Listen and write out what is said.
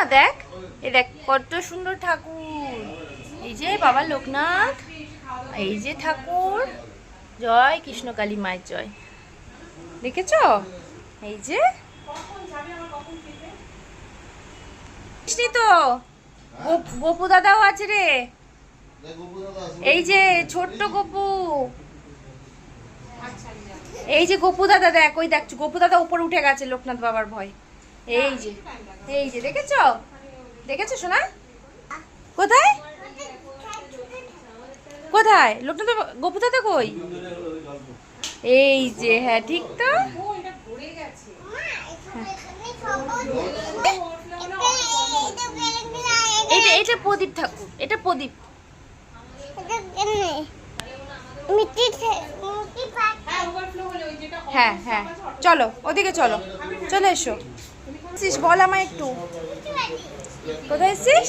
না, দেখ এই দেখ কত সুন্দর ঠাকুর। এই যে বাবা লোকনাথ, এই যে ঠাকুর, জয় কৃষ্ণকালী মায়ের জয়। দেখেছ? এই যে তো গোপু দাদাও আছে রে, এই যে ছোট্ট গোপু, এই যে গোপু দাদা, দেখ ওই দেখ গোপু দাদা উপরে উঠে গেছে লোকনাথ বাবার ভয়। এই যে, এই যে দেখেছ? দেখেছো সোনা? কোথায় কোথায় লোকনাথ গোপু দাদা কই? এই যে, হ্যাঁ ঠিক তো। এটা এটা প্রদীপ ঠাকুর, এটা প্রদীপ। হ্যাঁ হ্যাঁ, চলো ওদিকে চলো, চলে এসো। বল আমায় একটু, কোথায় এসছিস?